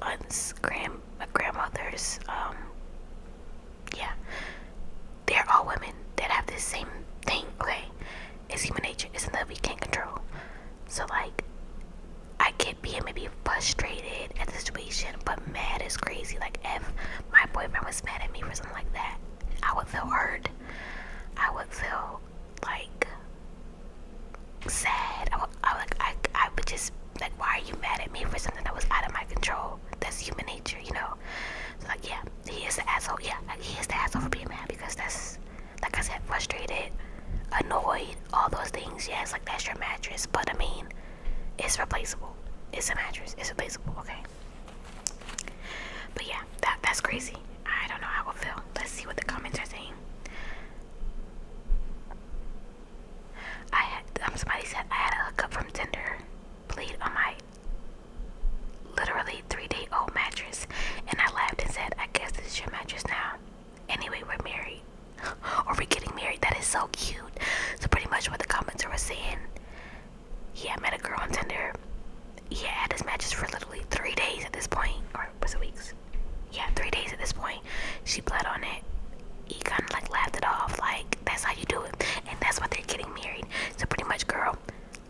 aunts, grandmothers, yeah, they're all women that have this same thing. Okay, it's human nature. It's something we can't control. So like, I get being maybe frustrated at the situation, but mad is crazy. Like if my boyfriend was mad at me for something like that, I would feel hurt. I would feel like sad. I would just like, why are you mad at me for something that was out of my control? That's human nature, you know. So like, yeah, he is the asshole. Yeah, like, he is the asshole for being mad because that's, like I said, frustrated, annoyed, all those things. Yeah, it's like that's your mattress, but I mean, it's replaceable. It's a mattress. It's replaceable. Okay. But yeah, that's crazy. I don't know how I would feel. Let's see what the comments are saying. Somebody said I had a hookup from Tinder, played on my literally 3-day-old mattress, and I laughed and said, I guess this is your mattress now. Anyway, we're married. Or we're getting married. That is so cute. So pretty much what the commenter was saying, yeah, I met a girl on Tinder. Yeah, I had this mattress for literally 3 days at this point. Or was it weeks? Yeah, 3 days at this point. She bled on it. He kind of like laughed it off, like that's how you do it, and that's why they're getting married. So pretty much, girl,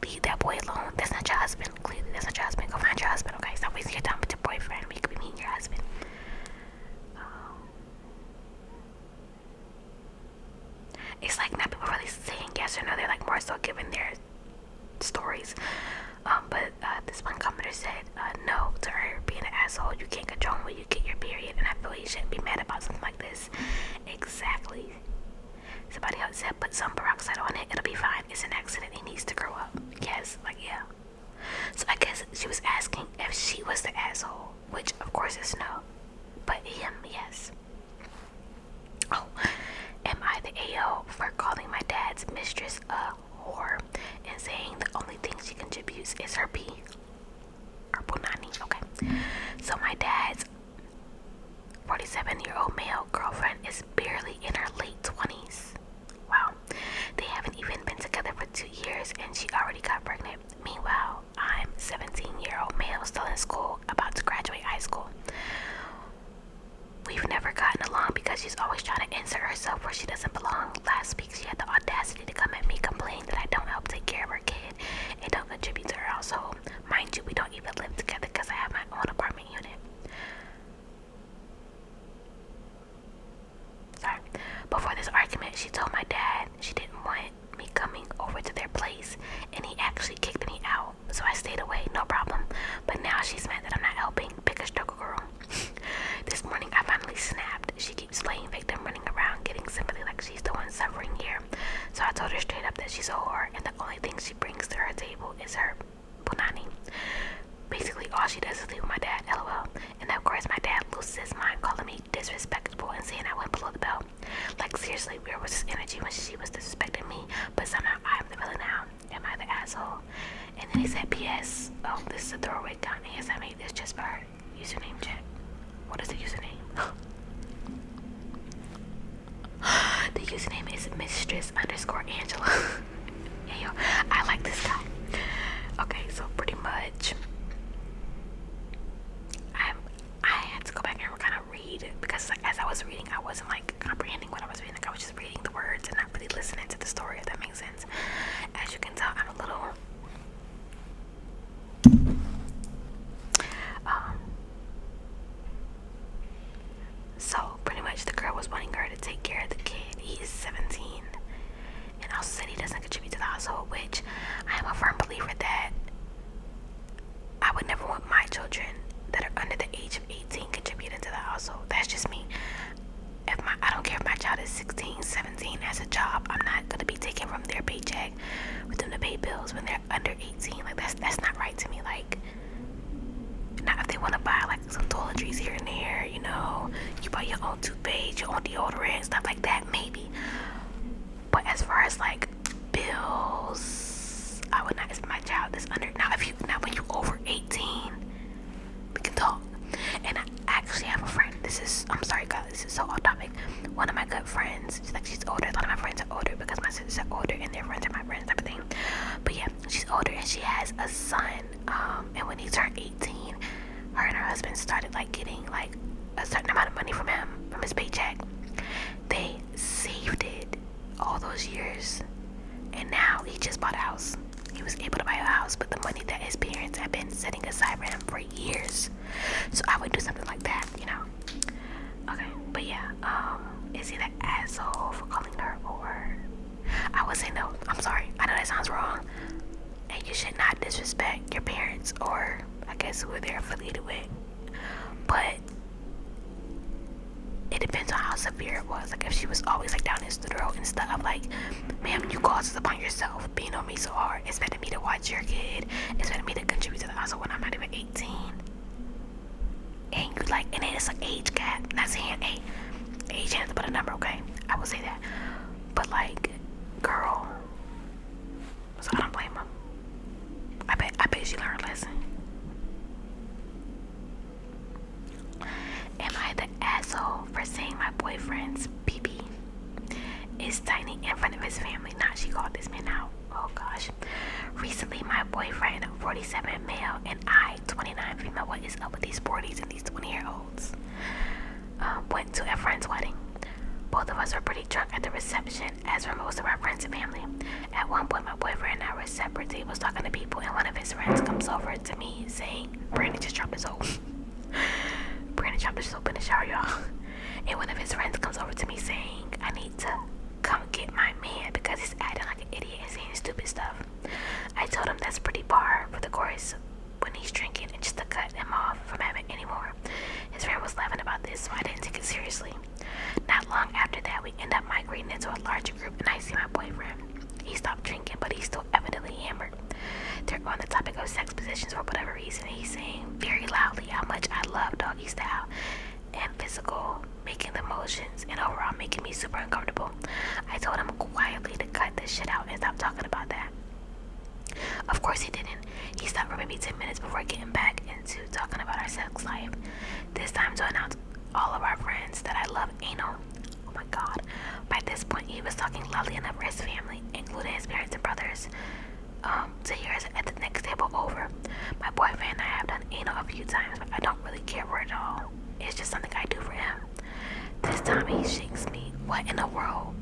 leave that boy alone. That's not your husband. Clearly, that's not your husband. Go find your husband, okay? Stop wasting your time with your boyfriend. We could be meeting your husband. It's like not people really saying yes or no. They're like more so giving their stories. But this one commenter said, no to her being an asshole. You can't control when you get your period, and I feel like you shouldn't be mad about something like this. Exactly. Somebody else said, put some peroxide on it. It'll be fine. It's an accident. He needs to grow up. Yes, like yeah. So I guess she was asking if she was the asshole, which of course is no. But him, yes. Oh, am I the AO for calling my dad's mistress a whore and saying the only thing she contributes is her pee? Or punani, okay. So my dad's 47-year-old male girlfriend is barely in her late 20s. Wow. They haven't even been together for 2 years and she already got pregnant. Meanwhile, I'm 17-year-old male still in school, about to graduate high school. We've never gotten along because she's always trying to insert herself where she doesn't belong. Last week, she had the audacity to come at me, complain that I don't help take care of her kid and don't contribute to her household. Mind you, we don't even live together because I have my own apartment unit. Sorry. Before this argument, she told my dad she didn't want me coming over to their place, and he actually kicked me out. So I stayed away, no problem. But now she's mad that I'm not helping. Pick a struggle, girl. This morning I finally snapped. She keeps playing victim, running around, getting sympathy like she's the one suffering here. So I told her straight up that she's a whore, and the only thing she brings to her table is her punani. Basically, all she does is leave with my dad, lol. And of course, my dad loses his mind, calling me disrespectful and saying I went below the belt. Like, seriously, where was this energy when she was disrespecting me? But somehow I'm the villain now. Am I the asshole? And then he said, P.S. Oh, this is a throwaway comment. Yes, I made this just for her. Username check. What is the username? The username is mistress_Angela. Yeah, yo, I like this guy. Okay, so pretty much I had to go back and kind of read because like as I was reading, I wasn't like comprehending what I was reading. Like I was just reading the words and not really listening to the story, if that makes sense. As you can tell, I'm a little so pretty much the girl was wanting her to take care of the kid. He is 17 and also said he doesn't contribute to the household, which I am a just bought a house. He was able to buy a house with the money that his parents had been setting aside for him for years. So I would do something like that, you know. Okay, but yeah, is he the asshole for calling her, or I would say no. I'm sorry. I know that sounds wrong. And you should not disrespect your parents, or I guess who they're affiliated with. But it depends on how severe it was. Like if she was always like down his throat and stuff, like, ma'am, you caused this upon yourself, being on me so hard, expecting me to watch your kid, expecting me to contribute to the household when I'm not even 18. And you like, and then it's an age gap. Not saying age has to put a number, okay? I will say that. But like, girl, so I don't blame her. I bet she learned a lesson. Am I the asshole for saying my boyfriend's pee-pee is tiny in front of his family? Nah, she called this man out. Oh gosh. Recently, my boyfriend, 47 male, and I, 29 female, what is up with these 40s and these 20-year-olds? Went to a friend's wedding. Both of us were pretty drunk at the reception, as were most of our friends and family. At one point, my boyfriend and I were separate. He was talking to people, and one of his friends comes over to me saying, Brandon just dropped his soap. Brandon dropped his soap in the shower, y'all. And one of his friends comes over to me saying, I need to come get my man because he's acting like an idiot and saying stupid stuff. I told him that's pretty par for the course when he's drinking, and just to cut him off from having any more. His friend was laughing about this, so I didn't take it seriously. Not long after that, we end up migrating into a larger group, and I see my boyfriend. He stopped drinking, but he's still evidently hammered. They're on the topic of sex positions for whatever reason, and he's saying very loudly how much I love doggy style and physical, making the motions, and overall making me super uncomfortable. I told him quietly to cut this shit out and stop talking about that. Of course he didn't. He stopped for maybe 10 minutes before getting back into talking about our sex life. This time to announce all of our friends that I love anal. Oh my god. By this point, he was talking loudly enough for his family, including his parents and brothers, to hear us at the next table over. My boyfriend and I have done anal a few times, but I don't really care for it at all. It's just something I do for him. This time he shakes me. What in the world?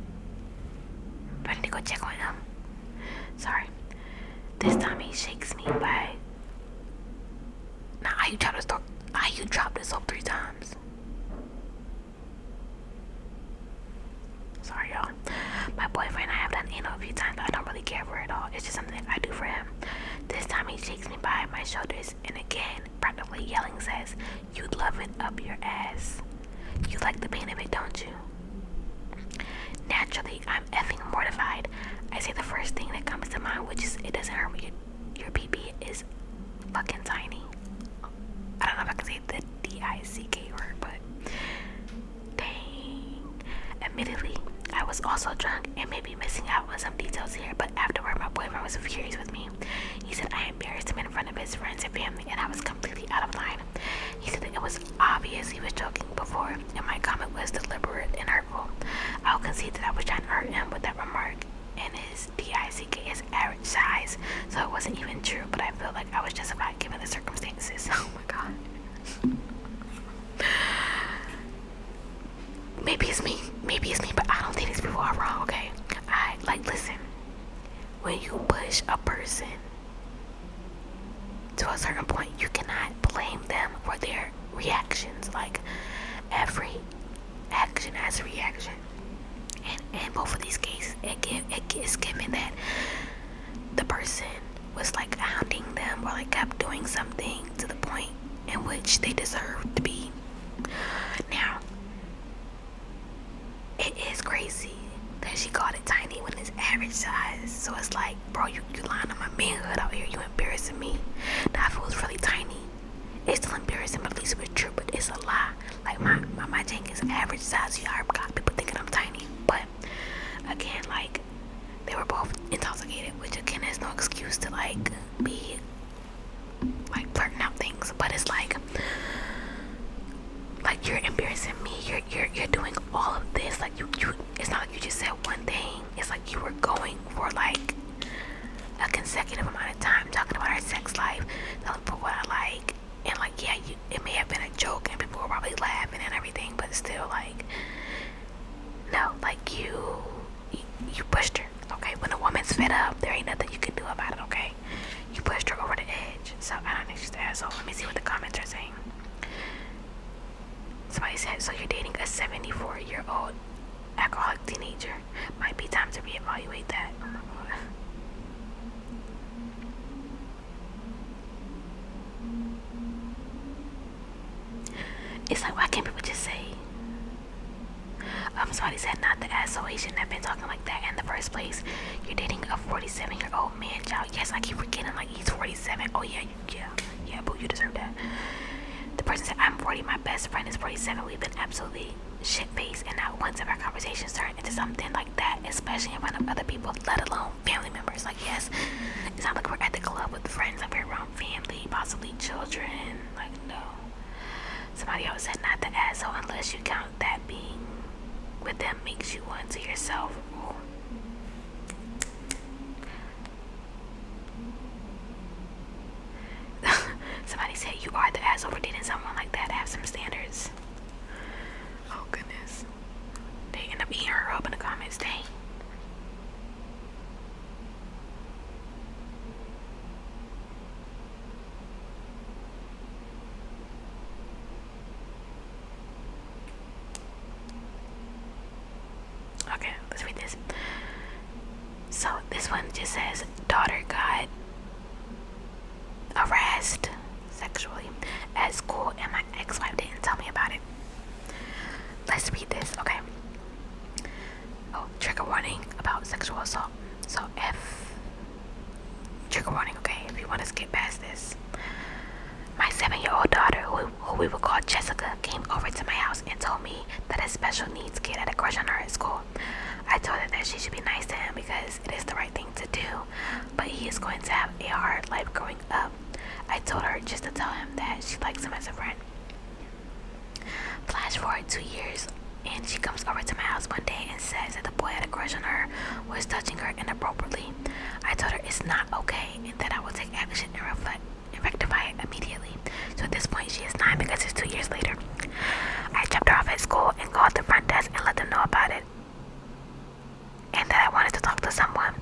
Do I need to go check on him? Sorry. This time he shakes me by... Now, how you dropped the soap 3 times? Sorry, y'all. My boyfriend and I have done anal a few times, but I don't really care for it at all. It's just something I do for him. This time he shakes me by my shoulders and again, practically yelling, says, "You'd love it up your ass. You like the pain of it, don't you?" Naturally, I'm effing mortified. I say the first thing that comes to mind, which is, it doesn't hurt when your pee-pee is fucking tiny. I don't know if I can say the D-I-C-K word, but dang. Admittedly, I was also drunk and maybe missing out on some details here, but afterward my boyfriend was furious with me. He said I embarrassed him in front of his friends and family and I was completely out of line. He said that it was obvious he was joking before and my comment was deliberate and hurtful. I'll concede that I was trying to hurt him with that remark, and his D-I-C-K is average size, so it wasn't even true, but I felt like I was justified given the circumstances. Oh my god. Maybe it's me, but I don't think these people are wrong, okay? Listen, when you push a person to a certain point, you cannot blame them for their reactions. Like, every action has a reaction. And in both of these cases, it is given that the person was like hounding them or like kept doing something to the point in which they deserve to be. Now, it is crazy that she called it tiny when it's average size. So it's like, bro, you lying on my manhood out here. You embarrassing me. Now, if it was really tiny, it's still embarrassing, but at least it was true. But it's a lie. Like, my jank is average size. You know, got people thinking I'm tiny. But, again, like, they were both intoxicated, which, again, is no excuse to, like, be, like, blurting out things. But it's like you're embarrassing me. You're doing all of this. Like, you it's not like you just said one thing. It's like you were going for, like, a consecutive amount of time talking about our sex life, telling people what I like. And, like, yeah, it may have been a joke and people were probably laughing and everything, but still, like, no, like, you pushed her, okay? When a woman's fed up, they're there ain't nothing you can do about it, okay? You pushed her over the edge, so I don't think she's the asshole. Let me see what the comments are saying. Somebody said, so you're dating a 74-year-old alcoholic teenager. Might be time to reevaluate that. Oh my god. It's like, why can't people just say? Somebody said, not the asshole. He shouldn't have been talking like that in the first place. You're dating a 47-year-old man child. Yes, I keep forgetting, like, he's 47. Oh yeah, boo, you deserve that. The person said, I'm 40, my best friend is 47. We've been absolutely shit-faced, and not once have our conversations turned into something like that, especially in front of other people, let alone family members. Like, yes, it's not like we're at the club with friends, like we're around family, possibly children. Like, no. Somebody else said, not the asshole, unless you count that being with them makes you one to yourself. Ooh. Somebody said, you are the asshole for dating someone like that. Have some standards. Oh goodness. They end up eating her up in the comments. Dang. Okay, let's read this. So this one just says, daughter got harassed sexually at school and my ex-wife didn't tell me about it. Let's read this, okay? Oh, trigger warning about sexual assault. So trigger warning, okay, if you want to skip past this. My 7-year-old daughter, who we would call Jessica, came over to my house and told me that a special needs kid had a crush on her at school. I told her that she should be nice to him because it is the right thing to do, but he is going to have a hard life growing up. I told her just to tell him that she likes him as a friend. Flash forward 2 years, and she comes over to my house one day and says that the boy had a crush on her, was touching her inappropriately. I told her it's not okay and that I will take action and rectify it immediately. So at this point she is 9 because it's 2 years later. I dropped her off at school and called the front desk and let them know about it, and that I wanted to talk to someone.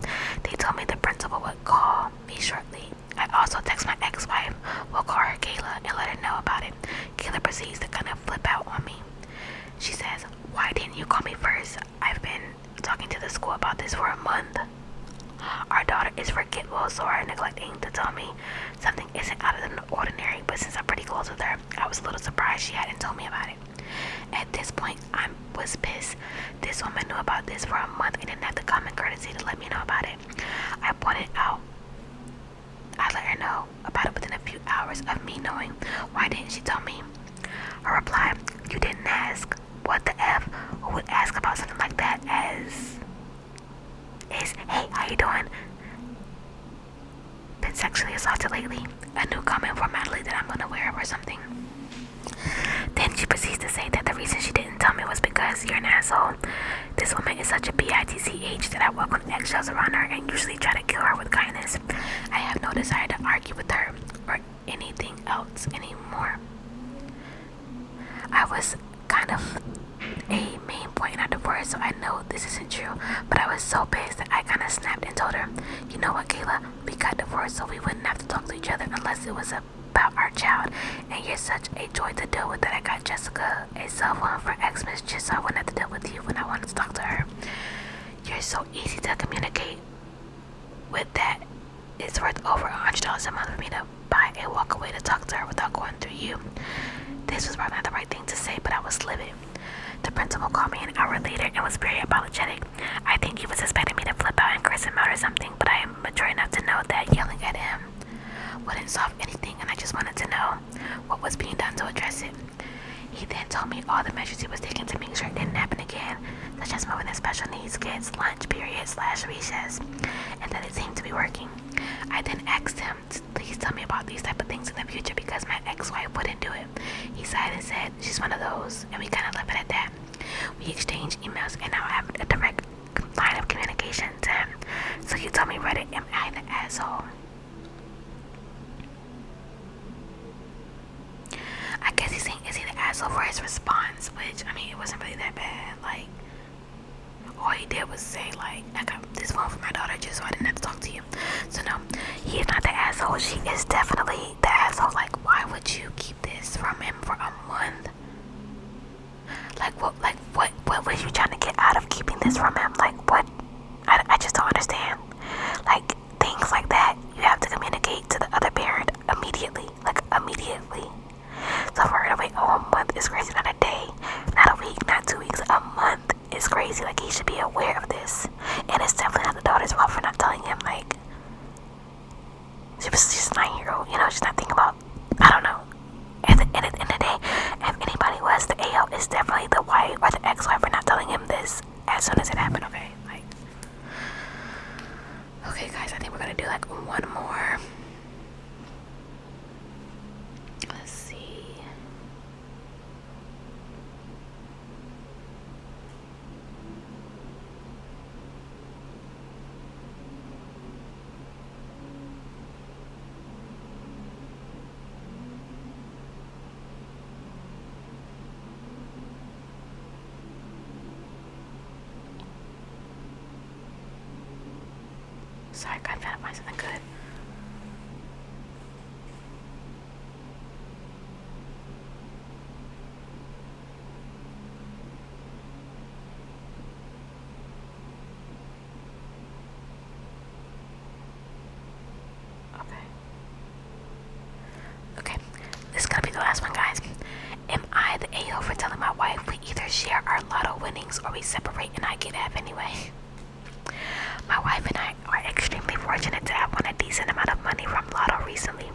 They told me the principal would call me shortly. I also text my ex-wife, we'll call her Kayla, and let her know about it. Kayla proceeds to kind of flip out on me. She says, why didn't you call me first? I've been talking to the school about this for a month. Our daughter is forgetful, so are neglecting to tell me something isn't out of the ordinary, but since I'm pretty close with her, I was a little surprised she hadn't told me about it. At this point, I was pissed. This woman knew about this for a month and didn't have the common courtesy to let me know about it. I let her know about it within a few hours of me knowing. Why didn't she tell me? Her reply, you didn't ask. What the F? Who would ask about something like that is, hey, how you doing? Been sexually assaulted lately? A new comment formality that I'm unaware of or something. Then she proceeds to say that the reason she didn't tell me was because you're an asshole. This woman is such a bitch that I walk on eggshells around her and usually try to kill her with kindness. I have no desire to argue with her or anything else anymore. I was kind of a main point in our divorce, so I know this isn't true, but I was so pissed that I kind of snapped and told her, you know what, Kayla, we got divorced so we wouldn't have to talk to each other unless it was about our child, and you're such a joy to deal with that I got Jessica a cell phone for Xmas just so I wouldn't have to deal with you when I wanted to talk to her. You're so easy to communicate with that it's worth over $100 a month for me to buy a walk away to talk to her without going through you. This was probably not the right thing to say, but I was livid. The principal called me an hour later and was very apologetic. I think he was expecting me to flip out and curse him out or something, but I am mature enough to know that yelling at him wouldn't solve anything, and I just wanted to know what was being done to address it. He then told me all the measures he was taking to make sure it didn't happen again, such as moving the special needs kids' lunch period/recess, and that it seemed to be working. I then asked him to please tell me about these type of things in the future because my ex-wife wouldn't do it. He sighed and said, she's one of those, and we kind of left it at that. We exchanged emails, and now I have a direct line of communication to him. So you told me, Reddit, am I the asshole? I guess he's saying, is he the asshole for his response? Which, I mean, it wasn't really that bad. Like, did was say, like, I got this phone for my daughter just so I didn't have to talk to you. So no, he is not the asshole. She is definitely the asshole. Like, why would you keep this from him for a month? What was you trying to get out of keeping this from him? Like, what? I just don't understand. Like, things like that, you have to communicate to the other parent immediately. Like, immediately. So for her to wait a month is crazy. Not a day, not a week, not 2 weeks, a month is crazy. Like, he should be aware of this. And it's definitely not the daughter's fault for not telling him. Like, she's a 9-year-old, you know, she's not thinking about, I don't know. At the end of the day, if anybody was the AO, it's definitely the wife or the ex-wife for not telling him this as soon as it happened, okay? Like, okay, guys, I think we're gonna do like one more. Let's see. Sorry, I gotta find something good. Okay, this is gonna be the last one, guys. Am I the AO for telling my wife we either share our lotto winnings or we separate and I get half anyway? My wife and I are extremely fortunate to have won a decent amount of money from lotto recently.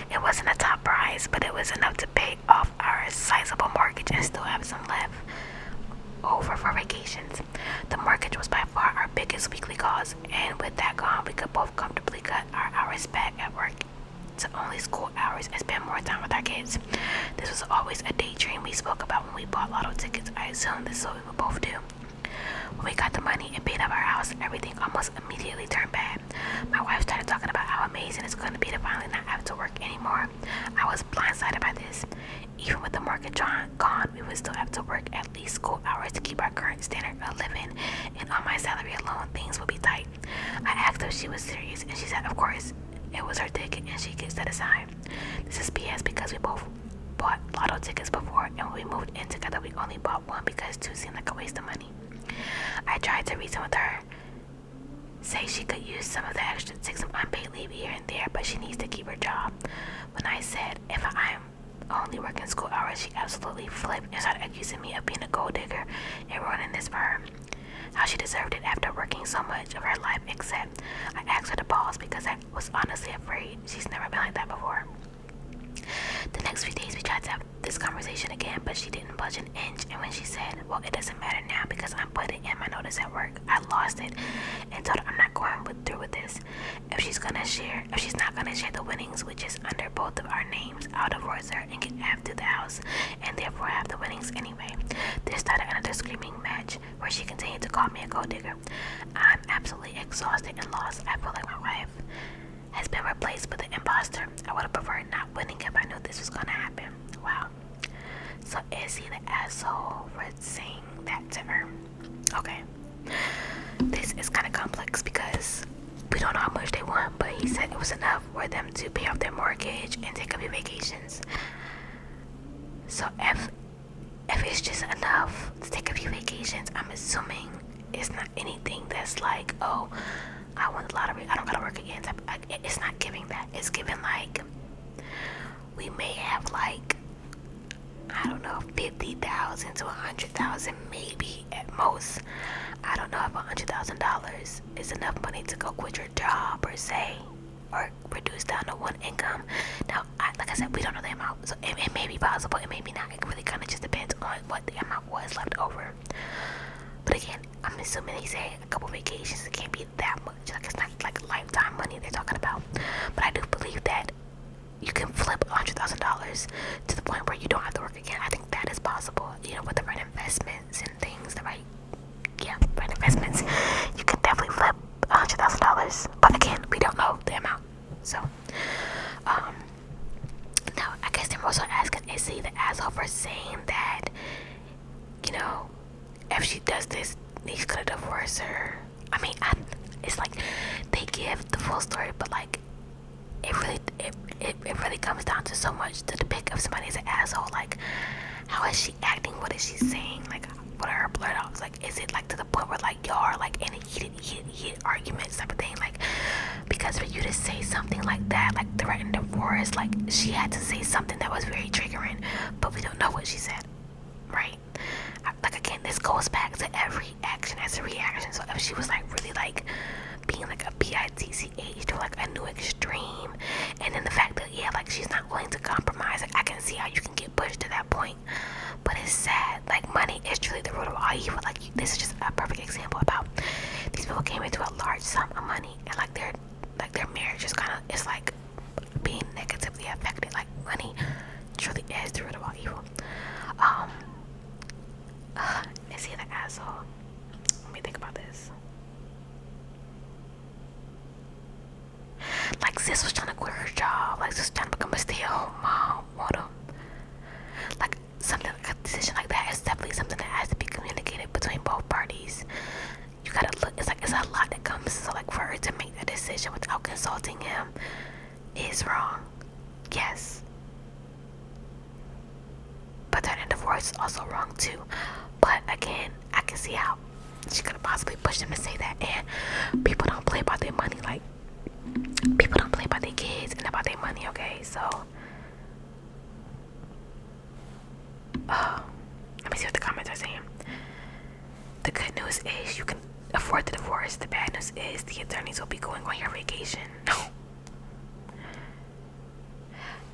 It wasn't a top prize, but it was enough to pay off our sizable mortgage and still have some left over for vacations. The mortgage was by far our biggest weekly cost, and with that gone, we could both comfortably cut our hours back at work to only school hours and spend more time with our kids. This was always a daydream we spoke about when we bought lotto tickets. I assumed this is what we would both do. When we got the money and paid off our house, everything almost immediately turned bad. My wife started talking about how amazing it's going to be to finally not have to work anymore. I was blindsided by this. Even with the mortgage gone, we would still have to work at least school hours to keep our current standard of living, and on my salary alone, things would be tight. I asked if she was serious, and she said, of course, it was her ticket and she could set aside. This is BS because we both bought lotto tickets before, and when we moved in together, we only bought one because two seemed like a waste of money. I tried to reason with her, say she could use some of the extra 6 of unpaid leave here and there, but she needs to keep her job. When I said if I'm only working school hours, she absolutely flipped and started accusing me of being a gold digger and ruining this for her. How she deserved it after working so much of her life, except I asked her to pause because I was honestly afraid. She's never been like that before. The next few days we tried to have this conversation again, but she didn't budge an inch, and when she said, well, it doesn't matter now because I'm putting in my notice at work, I lost it and told her I'm not going through with this. If she's not gonna share the winnings, which is under both of our names, I'll divorce her and get half to the house, and therefore have the winnings anyway. This started another screaming match where she continued to call me a gold digger. I'm absolutely exhausted and lost. I feel like my wife has been replaced with an imposter. I would have preferred not winning if I knew this was gonna happen. Wow. So is he the asshole for saying that to her? Okay. This is kind of complex because we don't know how much they want, but he said it was enough for them to pay off their mortgage and take a few vacations. So if it's just enough to take a few vacations, I'm assuming it's not anything that's like, oh, I won the lottery, I don't gotta work again. It's not giving that. It's giving like, we may have like, I don't know, 50,000 to 100,000 maybe at most. I don't know if $100,000 is enough money to go quit your job per se, or reduce down to one income. Now, like I said, we don't know the amount, so it may be possible, it may be not. It really kind of just depends on what the amount was left over. But again, I'm assuming he's saying a couple vacations. It can't be that much. Like, it's not like lifetime money they're talking about. But I do believe that you can flip $100,000 to the point where you don't have to work again. I think that is possible. You know, with the right investments and things, right investments, you can definitely flip $100,000. But again, we don't know the amount. So, now I guess they're also asking, is he the asshole for saying that, you know, if she does this, he you could have divorced her. I mean, it's like they give the full story, but like it really comes down to so much to depict if somebody is an asshole. Like, how is she acting? What is she saying? Like, what are her blurt outs? Like, is it like to the point where like y'all are like in a heated arguments type of thing? Like, because for you to say something like that, like threaten divorce, like she had to say something that was very triggering, but we don't know what she said, right? Like, again, this goes back to every action as a reaction. So if she was like really like being like a bitch to like a new extreme, and then the fact that like she's not willing to compromise, like I can see how you can get pushed to that point. But it's sad. Like, money is truly the root of all evil. Like, this is just a perfect example about these people came into a large sum of money, and like their marriage just kind of is like being negatively affected. Like, money truly is the root of all evil. Is he the asshole? Let me think about this. Like, sis was trying to quit her job. Like, sis was trying to become a stay-at-home mom. Like, something like a decision like that is definitely something that has to be communicated between both parties. You gotta look. It's like it's a lot that comes. So like, for her to make that decision without consulting him is wrong. Yes. But that divorce is also wrong too. But again, I can see how she could have possibly pushed him to say that. And people don't play about their money. Like, people don't play about their kids and about their money, okay? So let me see what the comments are saying. The good news is you can afford the divorce. The bad news is the attorneys will be going on your vacation. No.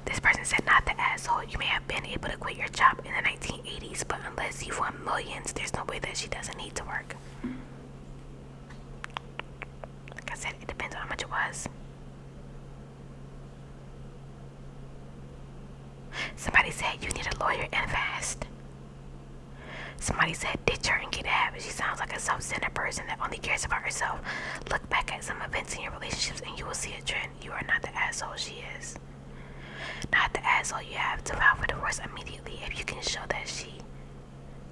This person said, not the asshole. You may have been able to quit your job in the 1980s, but unless you've won millions, there's no way that she doesn't need to work. Like I said, it depends on how much it was. Somebody said you need a lawyer and fast. Somebody said ditch her and get out. She sounds like a self-centered person that only cares about herself. Look back at some events in your relationships and you will see a trend. You are not the asshole she is. Not the asshole. You have to file for divorce immediately. If you can show that she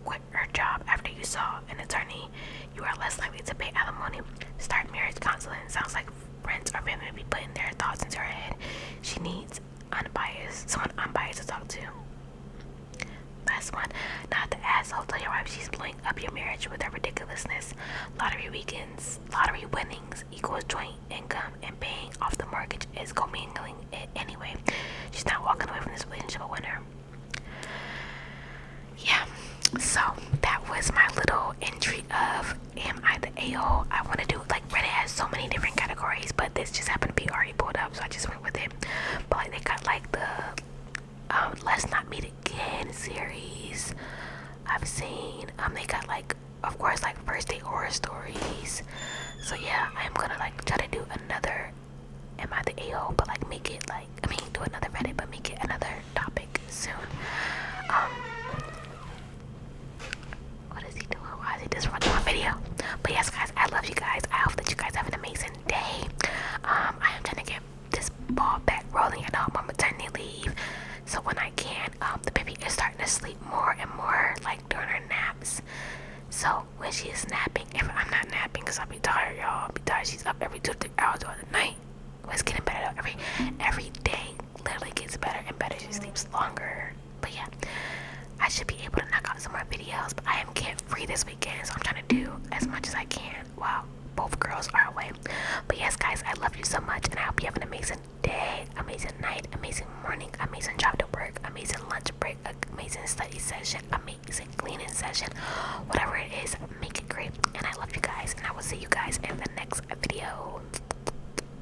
quit her job after you saw an attorney, you are less likely to pay alimony. Start marriage counseling. Sounds like friends or family will be putting their thoughts into her head. She needs someone unbiased to talk to. Last one. Not the asshole. Tell your wife she's blowing up your marriage with her ridiculousness. Lottery weekends, lottery winnings equals joint income, and paying off the mortgage is commingling it anyway. She's not walking away from this relationship a winner. Yeah. So that was my little entry of am I the a-hole? I want to do, like, Reddit has so many different categories, but this just happened to be already pulled up, so I just went with it. But like, they got like the Let's Not Meet Again series I've seen. They got like, of course, like first date horror stories. So yeah, I'm gonna like try to do another am I the a-hole, but like make it like, I mean, do another Reddit, but make it another topic soon. What is he doing? Why is he disrupting my video? But yes, guys, I love you guys. I hope that you guys have an amazing day. I am trying to get this ball back rolling. I know I'm on maternity leave, so when I can, the baby is starting to sleep more and more, like during her naps. So when she is napping, if I'm not napping, because I'll be tired, y'all. I'll be tired. She's up every 2 to 3 hours during the night. Well, it's getting better though. Every day literally gets better and better. She sleeps longer. But yeah, I should be able to knock out some more videos, but I am kid free this weekend, so I'm trying to do as much as I can while both girls are away. But yes, guys, I love you so much, and I hope you have an amazing day, amazing night, amazing morning, amazing job to work, amazing lunch break, amazing study session, amazing cleaning session. Whatever it is, make it great. And I love you guys, and I will see you guys in the next video.